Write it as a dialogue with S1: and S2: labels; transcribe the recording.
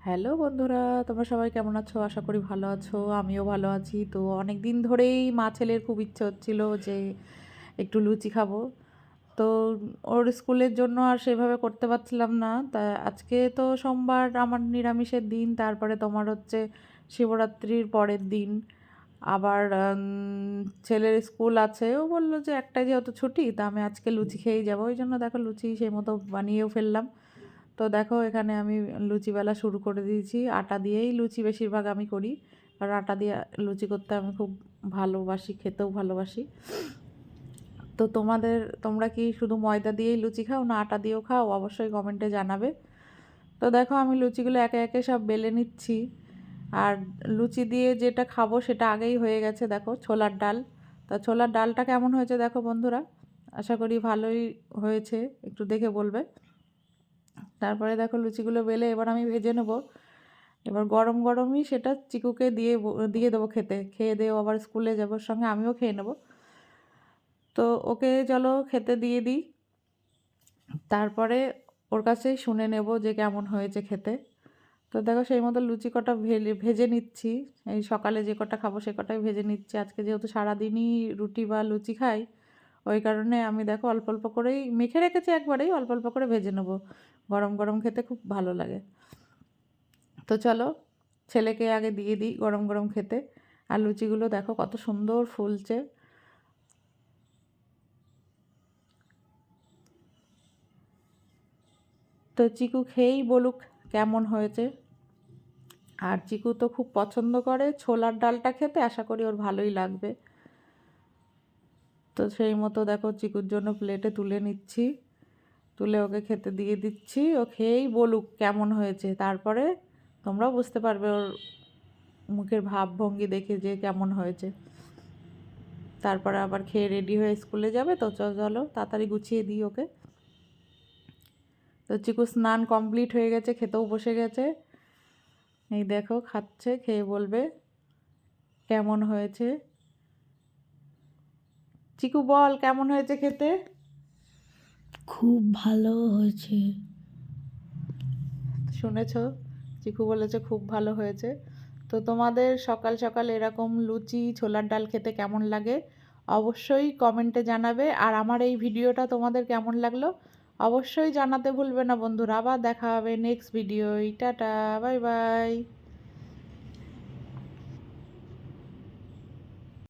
S1: Hello বন্ধুরা, তোমরা সবাই কেমন আছো? আশা করি ভালো আছো। আমিও ভালো আছি। তো অনেক দিন ধরেই মা ছেলের খুব ইচ্ছে হচ্ছিল যে একটু লুচি খাবো। তো ওর স্কুলের জন্য আর সেভাবে করতে পারছিলাম না। তা আজকে তো সোমবার আমার নিরামিষের দিন, তারপরে তোমার হচ্ছে শিবরাত্রির পরের দিন। আবার ছেলের স্কুল আছে। ও বলল যে একটাই যেহেতু ছুটি, তা আমি আজকে লুচি খেয়েই যাবো। ওই জন্য দেখো লুচি সেই মতো বানিয়েও ফেললাম। তো দেখো এখানে আমি লুচি বেলা শুরু করে দিয়েছি। আটা দিয়েই লুচি বেশিরভাগ আমি করি, কারণ আটা দিয়ে লুচি করতে আমি খুব ভালোবাসি, খেতেও ভালোবাসি। তো তোমরা কি শুধু ময়দা দিয়েই লুচি খাও না আটা দিয়েও খাও? অবশ্যই কমেন্টে জানাবে। তো দেখো আমি লুচিগুলো একে একে সব বেলে নিচ্ছি। আর লুচি দিয়ে যেটা খাবো সেটা আগেই হয়ে গেছে, দেখো ছোলার ডাল। তা ছোলার ডালটা কেমন হয়েছে দেখো বন্ধুরা, আশা করি ভালোই হয়েছে, একটু দেখে বলবে। তারপরে দেখো লুচিগুলো বেলে এবার আমি ভেজে নেব। এবার গরম গরমই সেটা চিকুকে দিয়ে দেবো খেতে। খেয়ে দিয়ে ও আবার স্কুলে যাবো, ওর সঙ্গে আমিও খেয়ে নেব। তো ওকে চলো খেতে দিয়ে দিই, তারপরে ওর কাছেই শুনে নেব যে কেমন হয়েছে খেতে। তো দেখো সেই মতো লুচি কটা ভেজে নিচ্ছি। এই সকালে যে কটা খাবো সে কটাই ভেজে নিচ্ছি। আজকে যেহেতু সারাদিনই রুটি বা লুচি খাই, ওই কারণে আমি দেখো অল্প অল্প করেই মেখে রেখেছি, একবারেই অল্প অল্প করে ভেজে নেবো। গরম গরম খেতে খুব ভালো লাগে। তো চলো ছেলেকে আগে দিয়ে দিই গরম গরম খেতে। আর লুচিগুলো দেখো কত সুন্দর ফুলছে। তো চিকু খেয়েই বলুক কেমন হয়েছে। আর চিকু তো খুব পছন্দ করে ছোলার ডালটা খেতে, আশা করি ওর ভালোই লাগবে। তো সেই মতো দেখো চিকুর জন্য প্লেটে তুলে নিচ্ছি, তুলে ওকে খেতে দিয়ে দিচ্ছি। ও খেয়েই বলুক কেমন হয়েছে, তারপরে তোমরাও বুঝতে পারবে ওর মুখের ভাবভঙ্গি দেখে যে কেমন হয়েছে। তারপরে আবার খেয়ে রেডি হয়ে স্কুলে যাবে। তো চলো তাড়াতাড়ি গুছিয়ে দিই ওকে। তো চিকু স্নান কমপ্লিট হয়ে গেছে, খেতেও বসে গেছে। এই দেখো খাচ্ছে, খেয়ে বলবে কেমন হয়েছে। চিকু বল কেমন হয়েছে খেতে?
S2: খুব ভালো হয়েছে।
S1: শুনেছো, চিকু বলেছে খুব ভালো হয়েছে। তো তোমাদের সকাল সকাল এরকম লুচি ছোলার ডাল খেতে কেমন লাগে অবশ্যই কমেন্টে জানাবে। আর আমার এই ভিডিওটা তোমাদের কেমন লাগলো অবশ্যই জানাতে ভুলবে না বন্ধুরা। আবার দেখা হবে next video. Tata, bye bye.